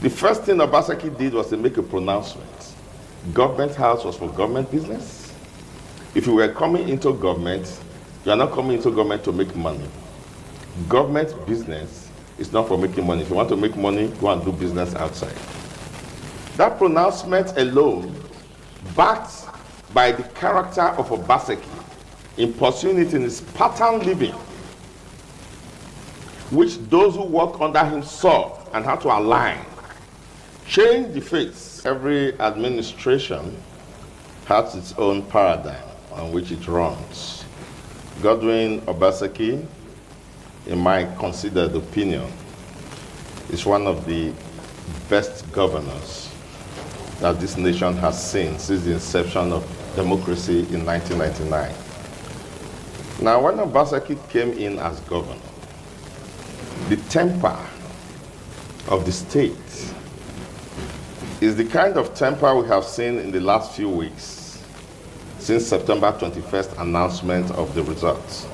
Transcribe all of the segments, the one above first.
The first thing Obaseki did was to make a pronouncement. Government house was for government business. If you were coming into government, you are not coming into government to make money. Government business is not for making money. If you want to make money, go and do business outside. That pronouncement alone, backed by the character of Obaseki in pursuing it in his pattern living, which those who worked under him saw and had to align, changed the face. Every administration has its own paradigm on which it runs. Godwin Obaseki, in my considered opinion, is one of the best governors that this nation has seen since the inception of democracy in 1999. Now, when Obaseki came in as governor, the temper of the state is the kind of temper we have seen in the last few weeks since September 21st announcement of the results.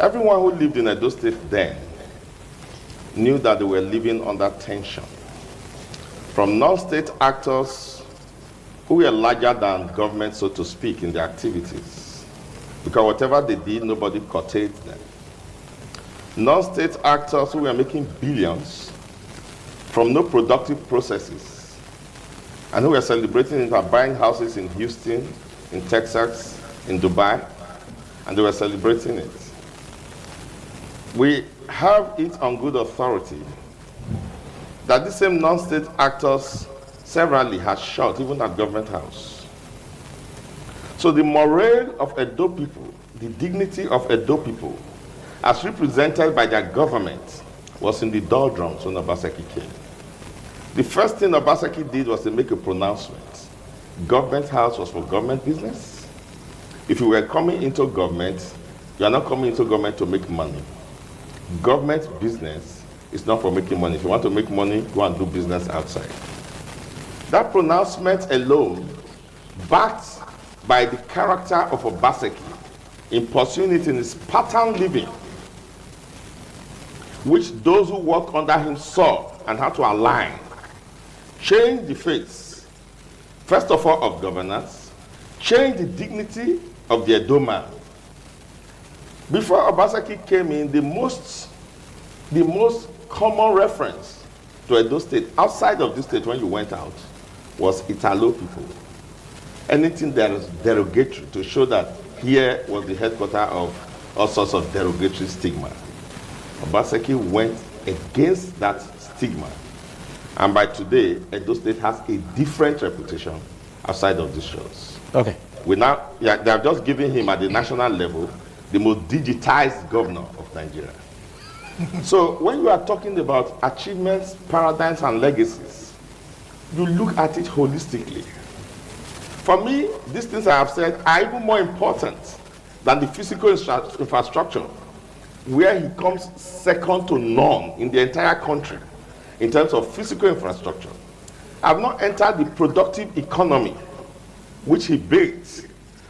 Everyone who lived in Edo State then knew that they were living under tension from non-state actors who were larger than government, so to speak, in their activities, because whatever they did, nobody curtailed them. Non-state actors who were making billions from no productive processes and who were celebrating it by buying houses in Houston, in Texas, in Dubai, and they were celebrating it. We have it on good authority that the same non-state actors severally has shot even at government house. So the morale of Edo people, the dignity of Edo people, as represented by their government, was in the doldrums when Obaseki came. The first thing Obaseki did was to make a pronouncement. Government house was for government business. If you were coming into government, you are not coming into government to make money. Government business is not for making money. If you want to make money, go and do business outside. That pronouncement alone, backed by the character of Obaseki in pursuing it in his pattern living, which those who worked under him saw and had to align, changed the face, first of all, of governance, changed the dignity of the Edo man. Before Obaseki came in, the most common reference to Edo State, outside of this state when you went out, was Italo people. Anything that is derogatory to show that here was the headquarters of all sorts of derogatory stigma. Obaseki went against that stigma. And by today, Edo State has a different reputation outside of these shores. Okay. They have just given him at the national level the most digitized governor of Nigeria. So when you are talking about achievements, paradigms, and legacies, you look at it holistically. For me, these things I have said are even more important than the physical infrastructure, where he comes second to none in the entire country in terms of physical infrastructure. I have not entered the productive economy, which he built,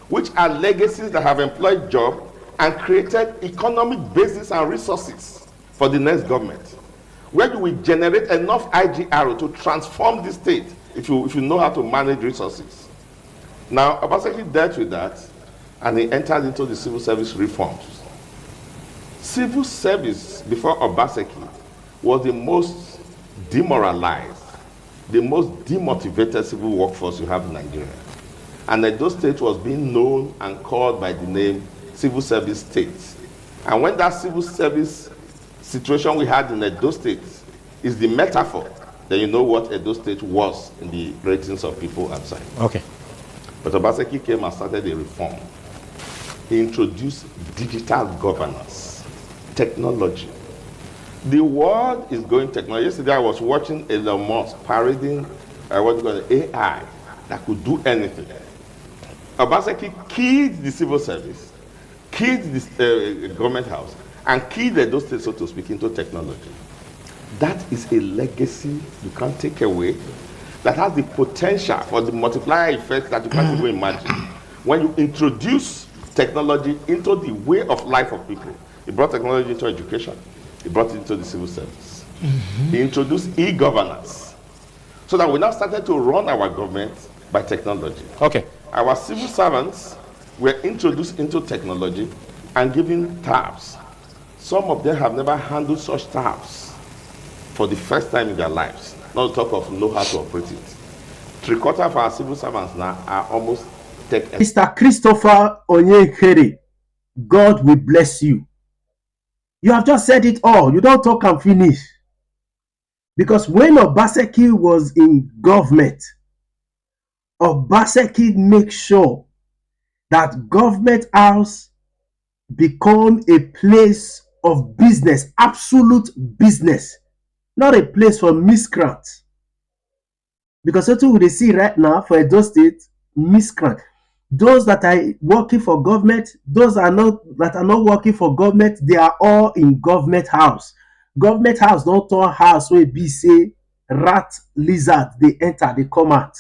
which are legacies that have employed jobs and created economic basis and resources for the next government, where you will generate enough IGR to transform the state if you know how to manage resources. Now, Obaseki dealt with that, and he entered into the civil service reforms. Civil service before Obaseki was the most demoralized, the most demotivated civil workforce you have in Nigeria. And Edo State was being known and called by the name civil service state. And when that civil service situation we had in Edo State is the metaphor, then you know what Edo State was in the ratings of people outside. Okay. But Obaseki came and started a reform. He introduced digital governance, technology. The world is going technology. Yesterday I was watching Elon Musk parading AI that could do anything. Obaseki keyed the civil service, keyed the government house, and keyed Edo State, so to speak, into technology. That is a legacy you can't take away, that has the potential for the multiplier effect that you can't even imagine. When you introduce technology into the way of life of people, it brought technology into education, it brought it into the civil service. He introduced e-governance, so that we now started to run our government by technology. Okay. Our civil servants were introduced into technology and given tabs. Some of them have never handled such tabs for the first time in their lives, not to talk of know how to operate it. Three-quarters of our civil servants now are almost tech. Mr. Christopher Onyekere, God will bless you. You have just said it all. You don't talk and finish. Because when Obaseki was in government, Obaseki make sure that government house become a place of business, absolute business, not a place for miscreants. Because that's what we see right now for Edo State, miscreant. Those that are working for government, those that are not working for government, they are all in government house. Government house don't turn house where be say rat, lizard, they enter, they come out.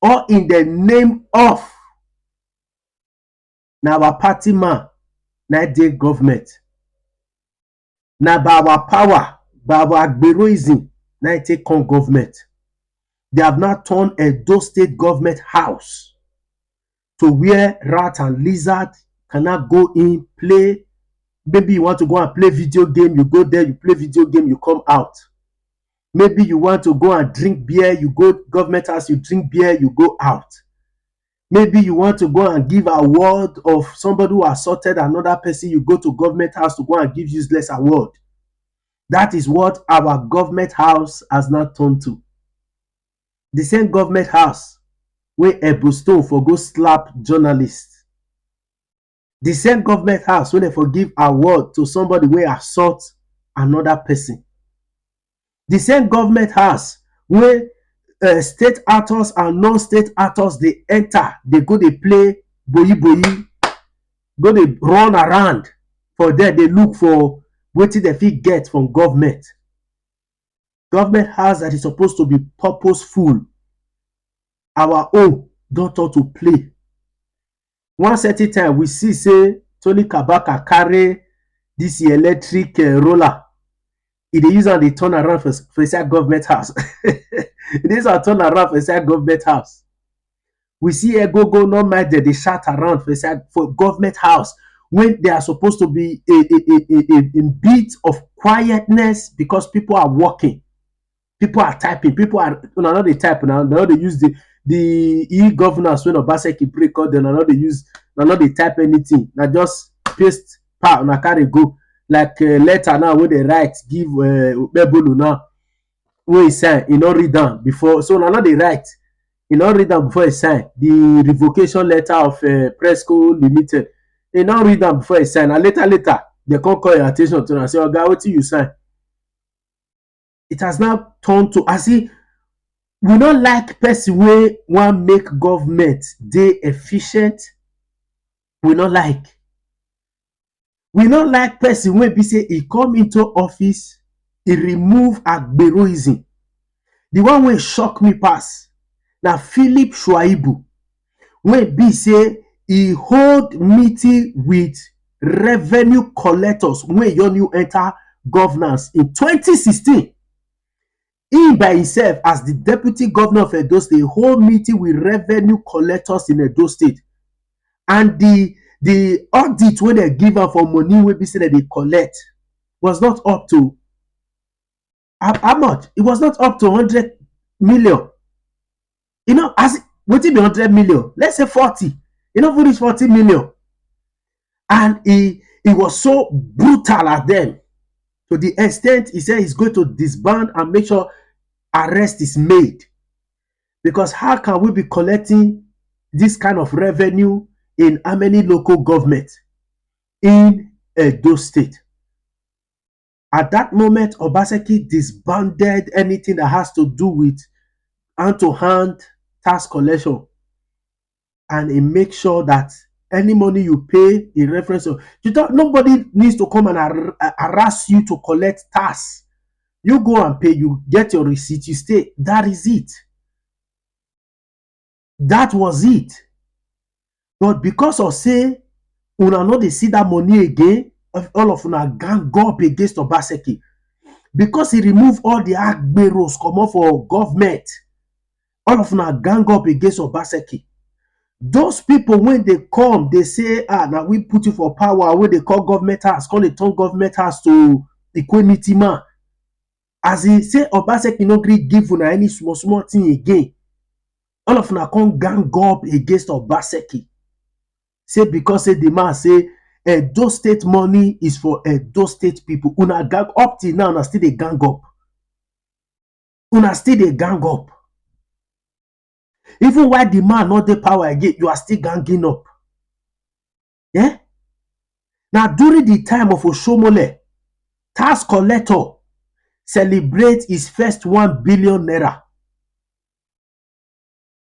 All in the name of now our party man, now they government. Now by our power, by our agberoism, now take on government. They have now turned Edo State government house to where rat and lizard cannot go in, play. Maybe you want to go and play video game, you go there, you play video game, you come out. Maybe you want to go and drink beer, you go government house, you drink beer, you go out. Maybe you want to go and give award of somebody who assaulted another person, you go to government house to go and give useless award. That is what our government house has now turned to. The same government house where Ebostone for go slap journalists. The same government house when they forgive award to somebody where assault another person. The same government house where state actors and non-state actors they enter, they go they play boyi, go they run around for there, they look for what they fit get from government. Government house that is supposed to be purposeful. Our own don't talk to play. One certain time we see say Tony Kabaka carry this electric roller. They use and they turn around for inside government house. These are turn around for inside government house. We see a go not mind that they shout around for inside for government house when they are supposed to be a bit of quietness because people are working, people are typing, people are not they type now. Now they use the e-governance when Obaseki break out, then now they type anything. Now just paste power na carry go. Like letter now when they write give Ubebulu now when he sign, he not read down before. So now they write, he not read down before he sign the revocation letter of Presco Limited. He not read down before he sign. And later they can't call your attention to and say, "Oh God, what do you sign?" It has now turned to as if we don't like person wey wan make government dey efficient. We not like person wey be say he come into office, he remove agberoism. The one wey shock me pass na Philip Shuaibu, wey be say he hold meeting with revenue collectors wey you enter governance in 2016. He by himself as the deputy governor of Edo State hold meeting with revenue collectors in Edo State, and the audit wey they give am for money wey be say that they collect was not up to how much? It was not up to 100 million. You know, as wetin be 100 million? Let's say 40. You know, reach 40 million, and he was so brutal at them to the extent he said he's going to disband and make sure arrest is made. Because how can we be collecting this kind of revenue in how many local government in Edo State? At that moment, Obaseki disbanded anything that has to do with hand-to-hand tax collection, and he makes sure that any money you pay in reference of nobody needs to come and harass you to collect tax. You go and pay, you get your receipt, you stay. That is it. That was it. But because of say una no dey see that money again, all of una gang go up against Obaseki. because he remove all the agberos comot for government, all of them gang up against Obaseki. Those people, when they come, they say, now we put you for power, when they call government house, call it turn government house to equality man. As he say, Obaseki no gree give una any small thing again. All of them come gang up against Obaseki. Say because say the man say Edo State money is for Edo State people. Una gang up till now, una still dey gang up. Una still dey gang up. Even while the man not the power again, you are still ganging up. Yeah? Now, during the time of Oshomole, tax collector celebrates his first 1 billion naira.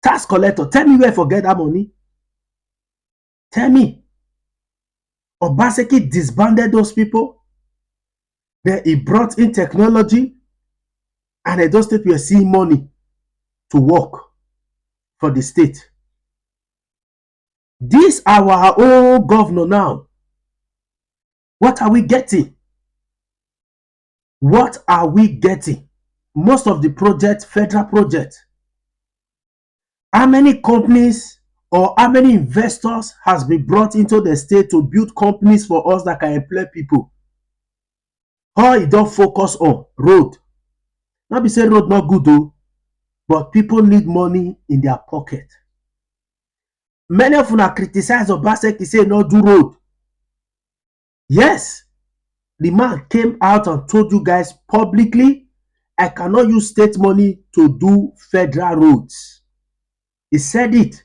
Tax collector, tell me where forget that money. Tell me. Obaseki disbanded those people. Then he brought in technology, and Edo State were seeing money to work for the state. This our own governor now. What are we getting? What are we getting? Most of the projects, federal projects. How many companies or how many investors has been brought into the state to build companies for us that can employ people? How it don't focus on road. Not be say road not good though, but people need money in their pocket. Many of them criticize Obaseki, say no do road. Yes, the man came out and told you guys publicly, I cannot use state money to do federal roads. He said it.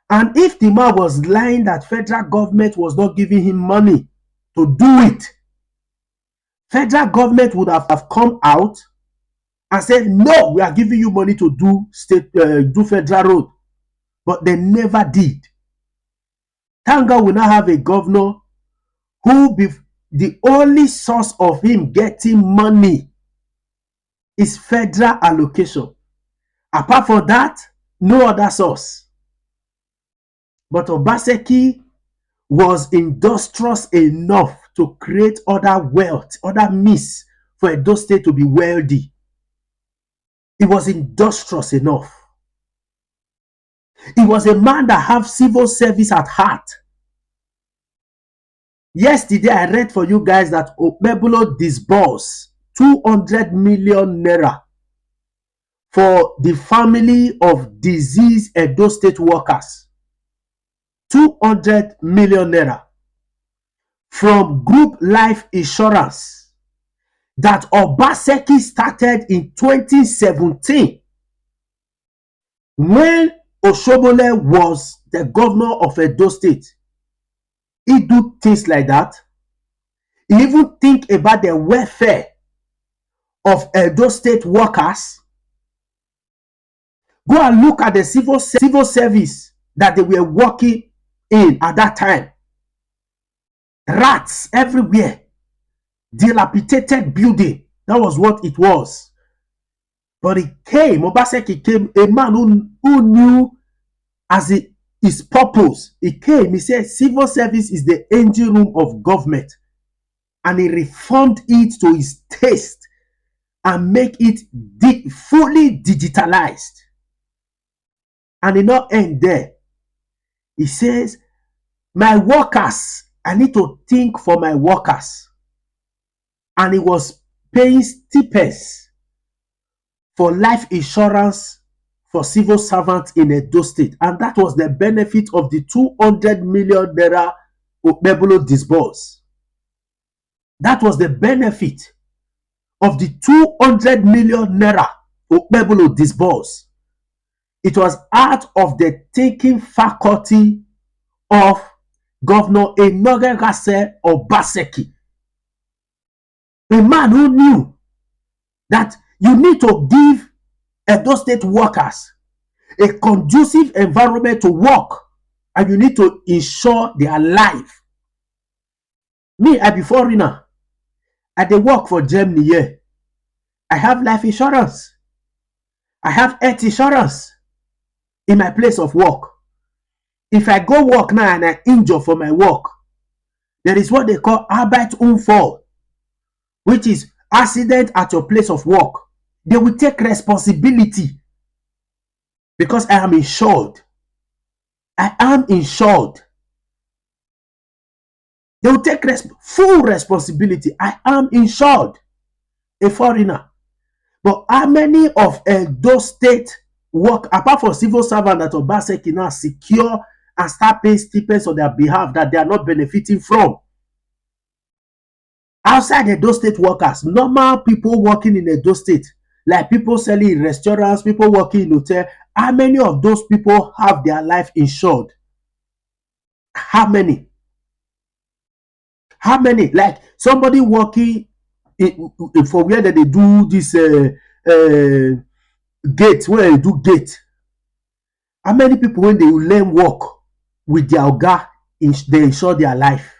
And if the man was lying that federal government was not giving him money to do it, federal government would have come out and said, no, we are giving you money to do federal road. But they never did. Thank God we now have a governor who the only source of him getting money is federal allocation. Apart from that, no other source. But Obaseki was industrious enough to create other wealth, other means for Edo State to be wealthy. He was industrious enough. He was a man that have civil service at heart. Yesterday, I read for you guys that Okpebholo disbursed 200 million naira for the family of deceased Edo State workers. 200 million naira from group life insurance that Obaseki started in 2017 when Oshomole was the governor of Edo State. He do things like that. He even think about the welfare of Edo State workers. Go and look at the civil service that they were working in at that time. Rats everywhere. Dilapidated building. That was what it was. But Obaseki came, a man who knew as his purpose. He came, he said, civil service is the engine room of government. And he reformed it to his taste and make it fully digitalized. And it not end there. He says, my workers, I need to think for my workers. And he was paying stipends for life insurance for civil servants in Edo State. And that was the benefit of the 200 million naira Okpebholo disbursed. That was the benefit of the 200 million naira Okpebholo disbursed. It was out of the thinking faculty of Governor Enogegase Obaseki. A man who knew that you need to give Edo State workers a conducive environment to work, and you need to ensure their life. Me, I be foreigner. I dey work for Germany here. I have life insurance. I have health insurance in my place of work. If I go work now and I injure for my work, there is what they call Arbeitsunfall, which is accident at your place of work, they will take responsibility because I am insured. I am insured. They will take full responsibility. I am insured. A foreigner. But how many of those state work, apart from civil servants that Obaseki now secure and start paying stipends on their behalf that they are not benefiting from? Outside those state workers, normal people working in those state, like people selling in restaurants, people working in hotel, how many of those people have their life insured? How many? How many? Like somebody working for where they do this gate, where they do gate. How many people when they learn work with their oga, they insure their life?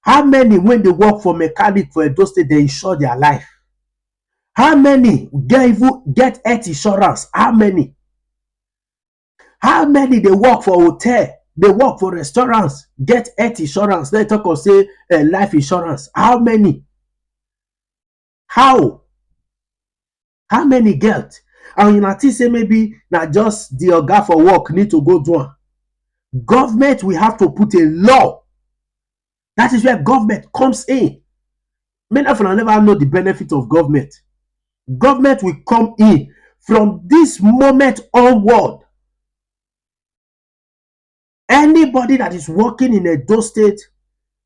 How many when they work for mechanic for Edo State, they insure their life? How many get health insurance? How many? How many they work for hotel? They work for restaurants, get health insurance. They talk of say life insurance. How many? How many get? And you know, say maybe not just the oga for work need to go do am. Government will have to put a law. That is where government comes in. Many of us never know the benefit of government. Government will come in from this moment onward. Anybody that is working in Edo State,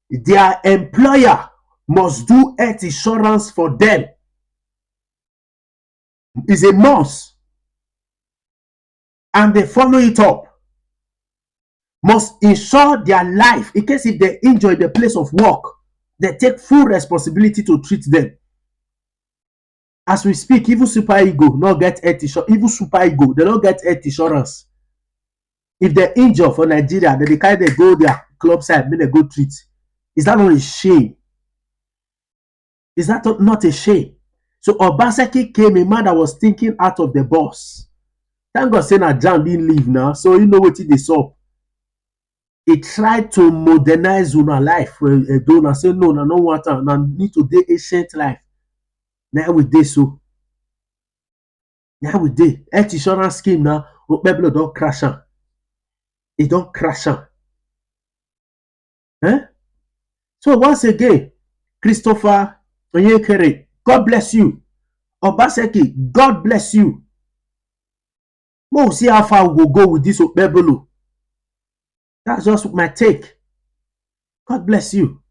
their employer must do health insurance for them. It's a must. And they follow it up. Must insure their life in case if they injure in the place of work, they take full responsibility to treat them. As we speak, even super ego not get health insurance. Even super ego, they don't get health insurance. If they injure for Nigeria, then they kind of go their club side, then they go treat. Is that not a shame? Is that not a shame? So Obaseki came, a man that was thinking out of the box. Thank God saying that John didn't leave now, so you know what they saw. He tried to modernize una life. Don't say no, no want to. Now need to do ancient life. Now we do so. Now we do. Health insurance scheme now. People don't crash on. It don't crash on. Eh? So once again, Christopher Onyekere, God bless you. Obaseki, God bless you. We'll see how far we will go with this Okpebolo. That's just my take. God bless you.